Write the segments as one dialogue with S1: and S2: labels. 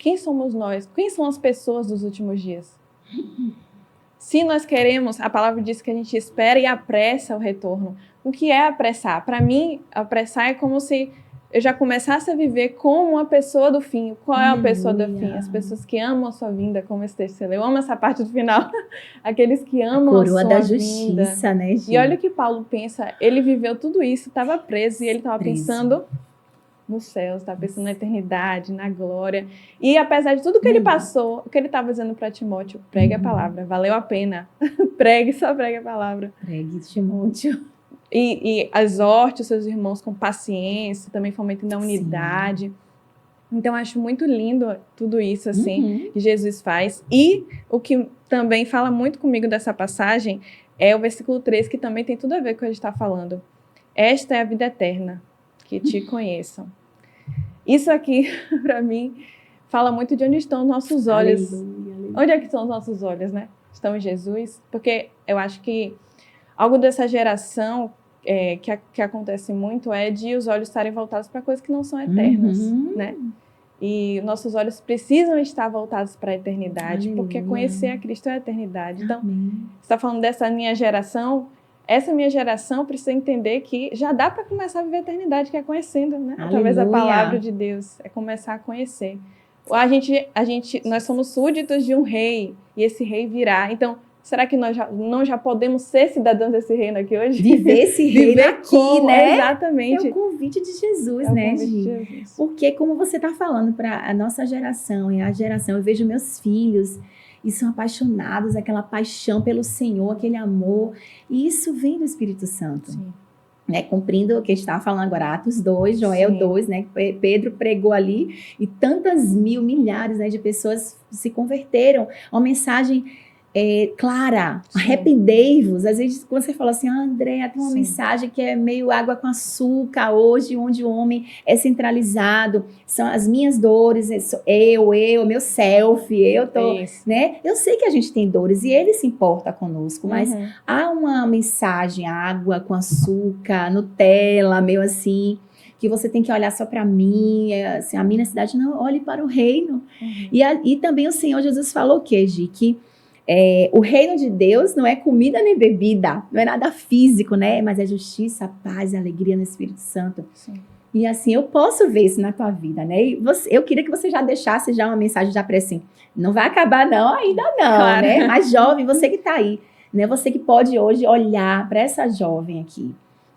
S1: quem somos nós? Quem são as pessoas dos últimos dias? Se nós queremos, a palavra diz que a gente espera e apressa o retorno. O que é apressar? Para mim, apressar é como se eu já começasse a viver como uma pessoa do fim. Qual é a pessoa do fim? As pessoas que amam a sua vinda, como esse texto. Eu amo essa parte do final. Aqueles que amam a sua vinda.
S2: Coroa da justiça, né, Gi?
S1: E olha o que Paulo pensa. Ele viveu tudo isso, estava preso, e ele estava pensando nos céus, estava pensando na eternidade, na glória. E apesar de tudo que ele passou, o que ele estava dizendo para Timóteo, pregue a palavra, valeu a pena. Só pregue a palavra.
S2: Pregue, Timóteo.
S1: E exorte os seus irmãos com paciência, também fomentando a unidade. Sim. Então, acho muito lindo tudo isso, assim, que Jesus faz. E o que também fala muito comigo dessa passagem é o versículo 3, que também tem tudo a ver com o que a gente está falando. Esta é a vida eterna, que te conheçam. Isso aqui, para mim, fala muito de onde estão os nossos olhos. Aleluia. Onde é que estão os nossos olhos, né? Estão em Jesus? Porque eu acho que algo dessa geração que acontece muito é de os olhos estarem voltados para coisas que não são eternas, né? E nossos olhos precisam estar voltados para a eternidade, aleluia, porque conhecer a Cristo é a eternidade. Então, você está falando dessa minha geração, essa minha geração precisa entender que já dá para começar a viver a eternidade, que é conhecendo, né?
S2: Aleluia.
S1: Através da palavra de Deus, é começar a conhecer. Nós somos súditos de um rei, e esse rei virá. Então, será que nós já podemos ser cidadãos desse reino aqui hoje?
S2: Viver esse reino aqui, né?
S1: Exatamente.
S2: É o convite de Jesus, né, Gi? Porque, como você está falando para a nossa geração e a geração, eu vejo meus filhos e são apaixonados, aquela paixão pelo Senhor, aquele amor. E isso vem do Espírito Santo.
S1: Sim.
S2: Né, cumprindo o que a gente estava falando agora, Atos 2, Joel 2, né, Pedro pregou ali e tantas milhares, né, de pessoas se converteram. Uma mensagem clara, arrependei-vos. Às vezes, quando você fala assim, Andréa, tem uma mensagem que é meio água com açúcar hoje, onde o homem é centralizado, são as minhas dores, meu selfie, né? Eu sei que a gente tem dores e ele se importa conosco, mas há uma mensagem, água com açúcar, Nutella, meio assim, que você tem que olhar só para mim, assim, a minha cidade, não, olhe para o reino. E também o Senhor Jesus falou o quê, Gi? Que o reino de Deus não é comida nem bebida, não é nada físico, né? Mas é justiça, paz e alegria no Espírito Santo.
S1: Sim.
S2: E assim, eu posso ver isso na tua vida, né? E eu queria que você já deixasse uma mensagem já para assim, não vai acabar não, ainda não, claro, né? Mas jovem, você que está aí, né? Você que pode hoje olhar para essa jovem aqui.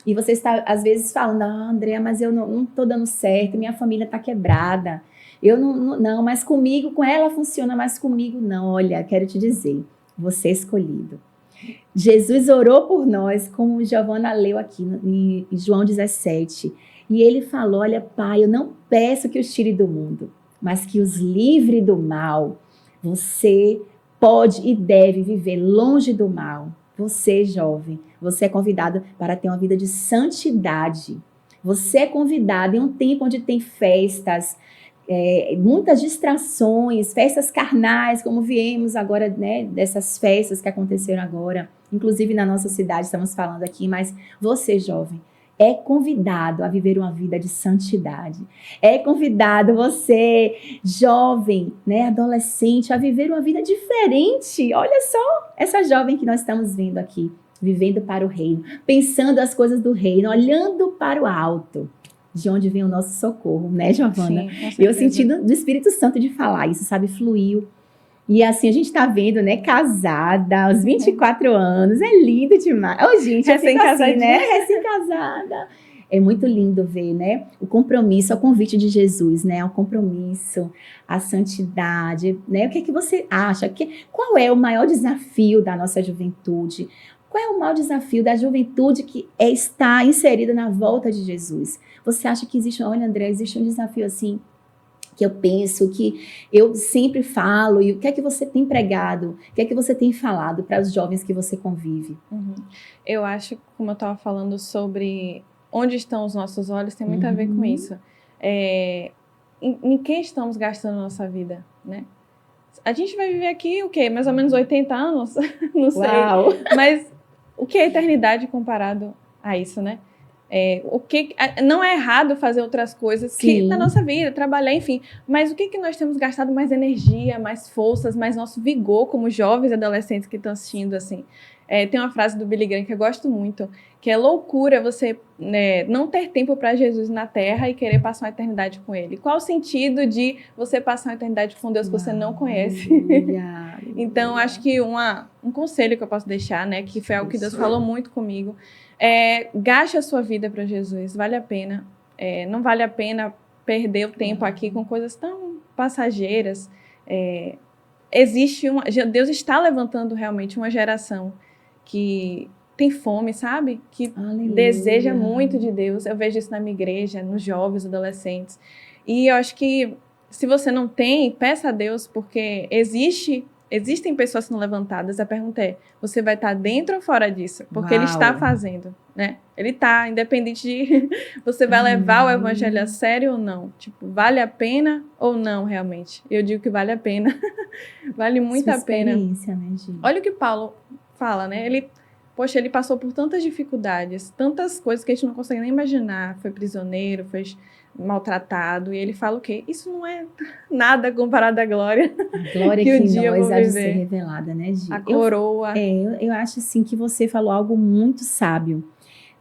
S2: E você está, às vezes, falando, Andréa, mas eu não estou dando certo, minha família está quebrada. Eu não, mas comigo, com ela funciona, mas comigo não. Olha, quero te dizer, você é escolhido. Jesus orou por nós, como Giovana leu aqui em João 17. E ele falou, olha, Pai, eu não peço que os tire do mundo, mas que os livre do mal. Você pode e deve viver longe do mal. Você, jovem, você é convidado para ter uma vida de santidade. Você é convidado em um tempo onde tem festas, muitas distrações, festas carnais, como viemos agora, né, dessas festas que aconteceram agora, inclusive na nossa cidade, estamos falando aqui, mas você, jovem, é convidado a viver uma vida de santidade. É convidado você, jovem, né, adolescente, a viver uma vida diferente. Olha só, essa jovem que nós estamos vendo aqui, vivendo para o reino, pensando as coisas do reino, olhando para o alto. De onde vem o nosso socorro, né, Giovana?
S1: Sim,
S2: eu senti do Espírito Santo de falar isso, sabe? Fluiu. E assim, a gente tá vendo, né, casada, aos 24 anos, é lindo demais. Ô, gente, eu fico assim, né? Recém-casada. É muito lindo ver, né, o compromisso, o convite de Jesus, né, o compromisso, a santidade, né? O que é que você acha? Qual é o maior desafio da nossa juventude? Qual é o maior desafio da juventude que está inserida na volta de Jesus? Você acha que existe, olha, André, existe um desafio assim, que eu penso, que eu sempre falo, e o que é que você tem pregado, o que é que você tem falado para os jovens que você convive?
S1: Eu acho, como eu estava falando sobre onde estão os nossos olhos, tem muito a ver com isso. Em quem estamos gastando a nossa vida, né? A gente vai viver aqui, o quê? Mais ou menos 80 anos? Não sei.
S2: Uau.
S1: Mas o que é a eternidade comparado a isso, né? Não é errado fazer outras coisas que na nossa vida, trabalhar, enfim. Mas o que nós temos gastado mais energia, mais forças, mais nosso vigor como jovens e adolescentes que estão assistindo, assim. Tem uma frase do Billy Graham que eu gosto muito, que é loucura você não ter tempo para Jesus na Terra e querer passar uma eternidade com Ele. Qual o sentido de você passar uma eternidade com Deus que você não conhece? Então, acho que um conselho que eu posso deixar, né, que foi algo que Deus falou muito comigo, gaste a sua vida para Jesus, vale a pena. Não vale a pena perder o tempo aqui com coisas tão passageiras. Deus está levantando realmente uma geração que tem fome, sabe? Que deseja muito de Deus. Eu vejo isso na minha igreja, nos jovens, adolescentes. E eu acho que se você não tem, peça a Deus, porque existem pessoas sendo levantadas. A pergunta é, você vai estar dentro ou fora disso? Porque Ele está fazendo, né? Ele está, independente de você vai levar o evangelho a sério ou não. Tipo, vale a pena ou não, realmente? Eu digo que vale a pena. Vale muito a pena.
S2: Né, Gi?
S1: Olha o que Paulo fala, né? Ele passou por tantas dificuldades, tantas coisas que a gente não consegue nem imaginar. Foi prisioneiro, foi maltratado. E ele fala o quê? Isso não é nada comparado à glória.
S2: A glória que um dia nós há de ser revelada, né, Gi?
S1: A coroa.
S2: Eu acho, assim, que você falou algo muito sábio.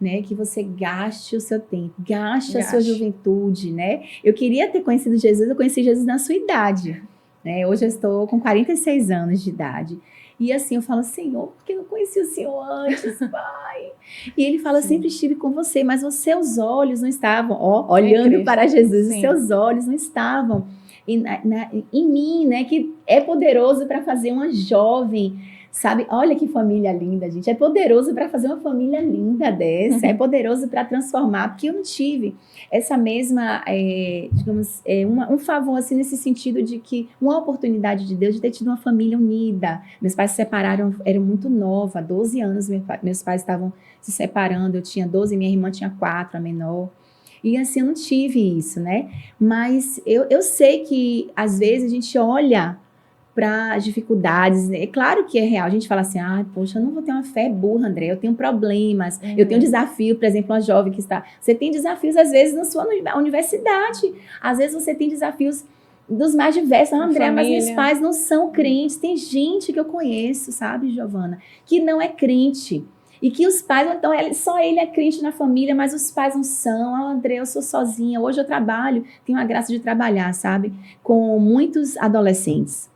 S2: Né, que você gaste o seu tempo, gaste a sua juventude, né? Eu queria ter conhecido Jesus, eu conheci Jesus na sua idade, né? Hoje eu estou com 46 anos de idade. E assim, eu falo, Senhor, por que eu não conheci o Senhor antes, Pai? E Ele fala, sempre estive com você, mas os seus olhos não estavam, olhando para Jesus, os seus olhos não estavam em mim, né? Que é poderoso para fazer uma jovem, sabe? Olha que família linda, gente. É poderoso para fazer uma família linda dessa. É poderoso para transformar. Porque eu não tive essa mesma, digamos, um favor, assim, nesse sentido de que uma oportunidade de Deus de ter tido uma família unida. Meus pais se separaram, eram muito nova, 12 anos. Meus pais estavam se separando. Eu tinha 12, minha irmã tinha 4, a menor. E assim, eu não tive isso, né? Mas eu sei que, às vezes, a gente olha para dificuldades, né? É claro que é real, a gente fala assim, poxa, eu não vou ter uma fé burra, André, eu tenho problemas, eu tenho desafio, por exemplo, uma jovem que está, você tem desafios às vezes na sua universidade, às vezes você tem desafios dos mais diversos, André, mas meus pais não são crentes, tem gente que eu conheço, sabe, Giovana, que não é crente, e que os pais, então, só ele é crente na família, mas os pais não são. André, eu sou sozinha, hoje eu trabalho, tenho a graça de trabalhar, sabe, com muitos adolescentes.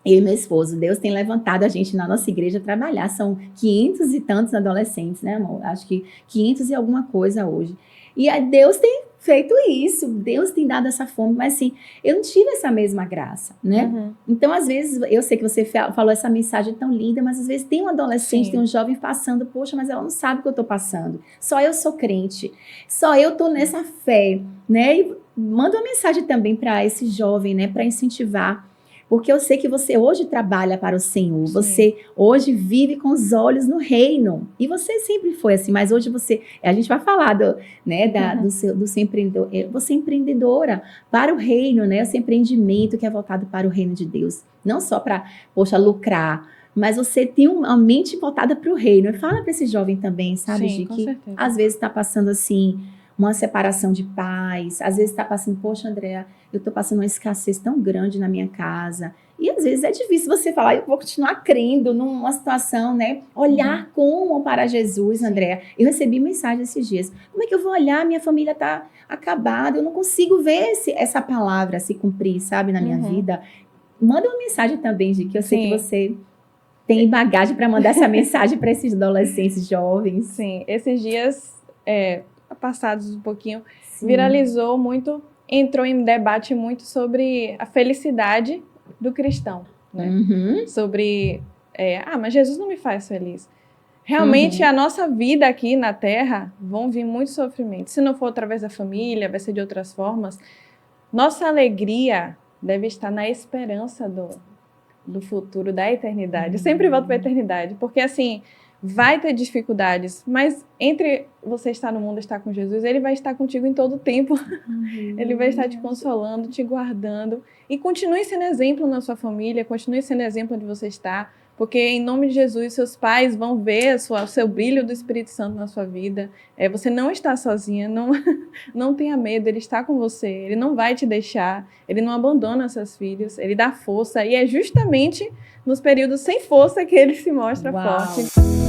S2: Eu e meu esposo, Deus tem levantado a gente na nossa igreja a trabalhar. São 500 e tantos adolescentes, né, amor? Acho que 500 e alguma coisa hoje. E Deus tem feito isso, Deus tem dado essa fome, mas assim, eu não tive essa mesma graça, né? Então, às vezes, eu sei que você falou essa mensagem tão linda, mas às vezes tem um adolescente, tem um jovem passando, poxa, mas ela não sabe o que eu tô passando. Só eu sou crente, só eu tô nessa fé, né? E manda uma mensagem também para esse jovem, né? Para incentivar. Porque eu sei que você hoje trabalha para o Senhor, você hoje vive com os olhos no reino. E você sempre foi assim, mas hoje a gente vai falar do seu empreendedor, você é empreendedora para o reino, né? O seu empreendimento que é voltado para o reino de Deus. Não só para, lucrar, mas você tem uma mente voltada para o reino. Fala para esse jovem também, sabe, Gi, que certeza. Às vezes está passando assim, uma separação de pais, às vezes está passando, poxa, Andréa, eu estou passando uma escassez tão grande na minha casa. E às vezes é difícil você falar, eu vou continuar crendo numa situação, né? Olhar como para Jesus, Andréa. Eu recebi mensagem esses dias. Como é que eu vou olhar? Minha família está acabada, eu não consigo ver essa palavra se cumprir, sabe, na minha vida. Manda uma mensagem também, Gi, que eu sei que você tem bagagem para mandar essa mensagem para esses adolescentes jovens.
S1: Sim, esses dias passados um pouquinho, viralizou muito, entrou em debate muito sobre a felicidade do cristão, né? Sobre, mas Jesus não me faz feliz. Realmente, a nossa vida aqui na Terra vão vir muitos sofrimentos. Se não for através da família, vai ser de outras formas. Nossa alegria deve estar na esperança do futuro, da eternidade. Eu sempre volto para a eternidade, porque assim, vai ter dificuldades, mas entre você estar no mundo e estar com Jesus, Ele vai estar contigo em todo o tempo. Ele vai estar te consolando, te guardando. E continue sendo exemplo na sua família, continue sendo exemplo onde você está. porque em nome de Jesus, seus pais vão ver o seu brilho do Espírito Santo na sua vida. Você não está sozinha, não tenha medo, Ele está com você, Ele não vai te deixar, Ele não abandona seus filhos, Ele dá força, e é justamente nos períodos sem força que Ele se mostra forte.